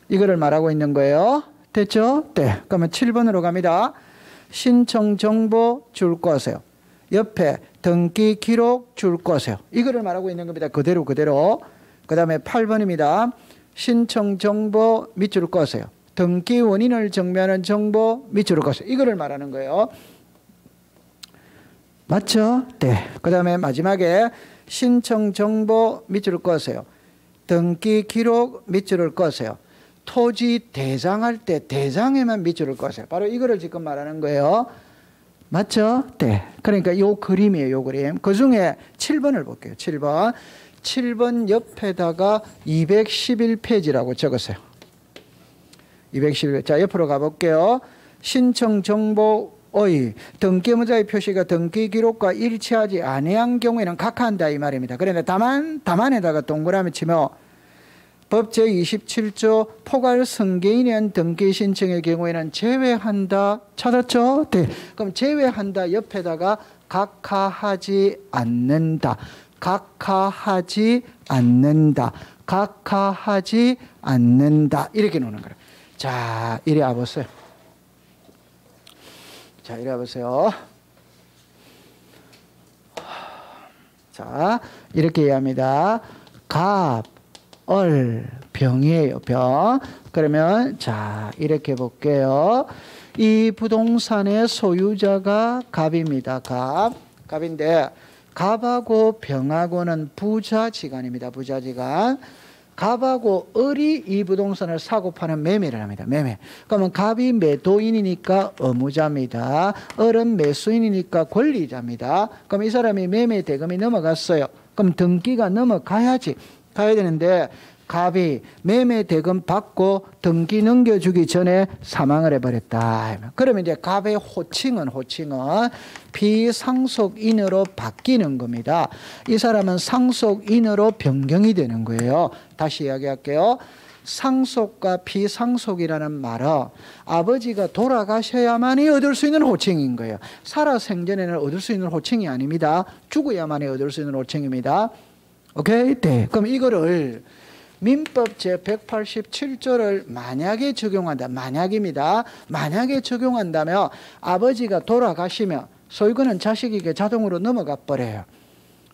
이거를 말하고 있는 거예요. 됐죠? 네. 그러면 7번으로 갑니다. 신청 정보 줄 거세요. 옆에 등기 기록 줄 거세요. 이거를 말하고 있는 겁니다. 그대로. 그 다음에 8번입니다. 신청 정보 밑줄 거세요. 등기 원인을 정리하는 정보 밑줄 거세요. 이거를 말하는 거예요. 맞죠? 네. 그 다음에 마지막에 신청 정보 밑줄 거세요. 등기 기록 밑줄을 거세요. 토지 대장할 때 대장에만 밑줄을 거세요. 바로 이거를 지금 말하는 거예요. 맞죠? 네. 그러니까 요 그림이에요. 요 그림. 그 중에 7번을 볼게요. 7번 옆에다가 211페이지라고 적었어요. 211. 자, 옆으로 가볼게요. 신청 정보의 등기 의무자의 표시가 등기 기록과 일치하지 아니한 경우에는 각하한다 이 말입니다. 그런데 다만에다가 동그라미 치면 법 제27조 포괄 승계인의 등기 신청의 경우에는 제외한다. 찾았죠? 네. 그럼 제외한다 옆에다가 각하하지 않는다. 각하하지 않는다. 이렇게 놓는 거예요. 자, 이리 와보세요. 자, 이렇게 이해합니다. 병이에요. 병. 그러면 자 이렇게 볼게요. 이 부동산의 소유자가 갑입니다. 갑인데 갑하고 병하고는 부자지간입니다. 부자지간. 갑하고 을이 이 부동산을 사고 파는 매매를 합니다. 매매. 그러면 갑이 매도인이니까 의무자입니다. 을은 매수인이니까 권리자입니다. 그럼 이 사람이 매매 대금이 넘어갔어요. 그럼 등기가 넘어가야지. 가야 되는데 갑이 매매 대금 받고 등기 넘겨주기 전에 사망을 해버렸다. 그러면 이제 갑의 호칭은 비상속인으로 바뀌는 겁니다. 이 사람은 상속인으로 변경이 되는 거예요. 다시 이야기할게요. 상속과 비상속이라는 말은 아버지가 돌아가셔야만이 얻을 수 있는 호칭인 거예요. 살아 생전에는 얻을 수 있는 호칭이 아닙니다. 죽어야만이 얻을 수 있는 호칭입니다. 오케이? 네. 그럼 이거를 민법 제187조를 만약에 적용한다. 만약입니다. 만약에 적용한다면 아버지가 돌아가시면 소유권은 자식에게 자동으로 넘어가 버려요.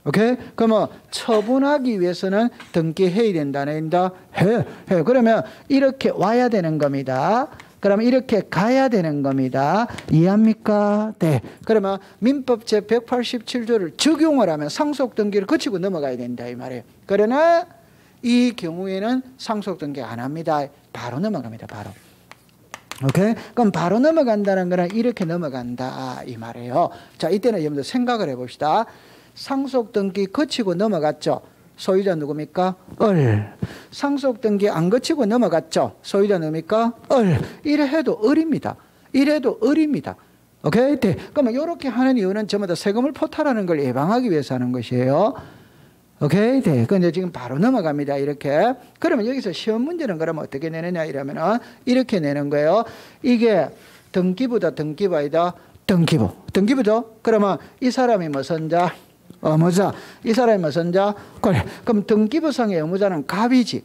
오케이? 그러면 처분하기 위해서는 등기해야 된다는 해. 그러면 이렇게 와야 되는 겁니다. 그러면 이렇게 가야 되는 겁니다. 이해합니까? 네. 그러면 민법 제187조를 적용을 하면 상속 등기를 거치고 넘어가야 된다 이 말이에요. 그러나 이 경우에는 상속 등기 안 합니다. 바로 넘어갑니다. 바로. 오케이? 그럼 바로 넘어간다는 거는 이렇게 넘어간다 이 말이에요. 자, 이때는 여러분들 생각을 해봅시다. 상속 등기 거치고 넘어갔죠. 소유자 누굽니까? 을. 상속 등기 안 거치고 넘어갔죠. 소유자 누굽니까? 을. 이래 해도 을입니다. 이래도 을입니다. 오케이? 네. 그러면 이렇게 하는 이유는 전부 다 세금을 포탈하는 걸 예방하기 위해서 하는 것이에요. 오케이? 네. 근데 지금 바로 넘어갑니다. 이렇게. 그러면 여기서 시험 문제는 그러면 어떻게 내느냐 이러면은 이렇게 내는 거예요. 이게 등기부다, 등기부 아니다. 등기부. 등기부죠? 그러면 이 사람이 무슨 자? 의무자. 이 사람이 무슨 자? 권리. 그럼 등기부상의 의무자는 갑이지.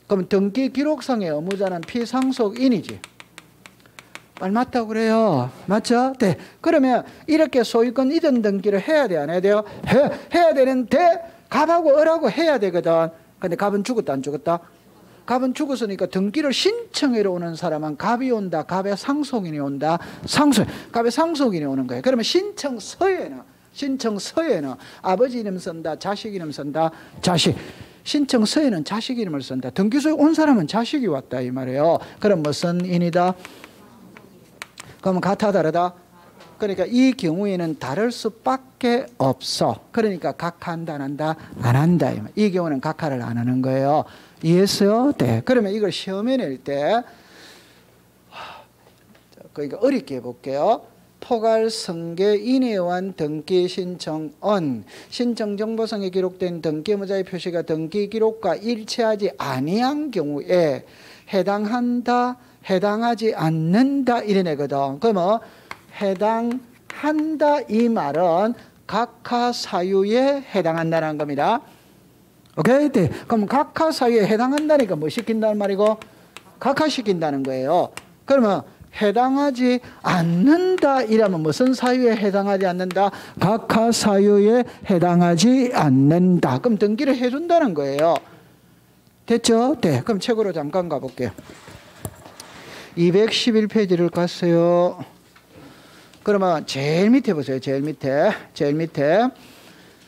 그럼 등기 기록상의 의무자는 피상속인이지. 말 맞다고 그래요. 맞죠? 네. 그러면 이렇게 소유권 이전 등기를 해야 돼, 안 해야 돼요? 해야 되는데 갑하고 을하고 해야 되거든. 근데 갑은 죽었다, 안 죽었다? 갑은 죽었으니까 등기를 신청하러 오는 사람은 갑이 온다, 갑의 상속인이 온다, 갑의 상속인이 오는 거예요. 그러면 신청서에는 아버지 이름 쓴다, 자식 이름 쓴다, 자식. 신청서에는 자식 이름을 쓴다. 등기소에 온 사람은 자식이 왔다 이 말이에요. 그럼 무슨 인이다? 그러면 같아 다르다? 그러니까 이 경우에는 다를 수밖에 없어. 그러니까 각하한다 안 한다? 안 한다. 이 경우는 각하를 안 하는 거예요. 이해했어요? 네. 그러면 이걸 시험에 낼 때 그러니까 어렵게 해볼게요. 포괄 승계 인회원 등기 신청은 신청정보상에 기록된 등기의무자의 표시가 등기 기록과 일치하지 아니한 경우에 해당한다, 해당하지 않는다 이래내거든. 그러면 해당한다 이 말은 각하 사유에 해당한다는 겁니다. 오케이? 네. 그럼 각하 사유에 해당한다니까 뭐 시킨다는 말이고? 각하시킨다는 거예요. 그러면 해당하지 않는다 이라면 무슨 사유에 해당하지 않는다? 각하 사유에 해당하지 않는다. 그럼 등기를 해준다는 거예요. 됐죠? 네. 그럼 책으로 잠깐 가볼게요. 211페이지를 갔어요. 그러면 제일 밑에 보세요. 제일 밑에.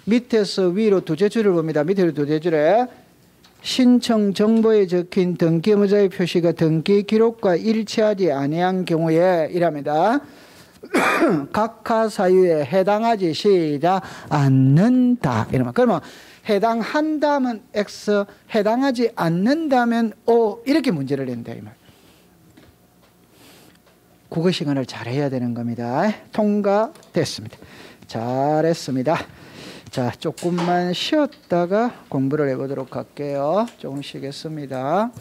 밑에서 위로 두째 줄을 봅니다. 밑으로 두째 줄에 신청 정보에 적힌 등기의무자의 표시가 등기 기록과 일치하지 아니한 경우에 이랍니다. 각하 사유에 해당하지 시작 않는다. 이러면 그러면 해당한다면 X, 해당하지 않는다면 O 이렇게 문제를 낸다 이 말. 국어 시간을 잘해야 되는 겁니다. 통과됐습니다. 잘했습니다. 자, 조금만 쉬었다가 공부를 해보도록 할게요. 조금 쉬겠습니다.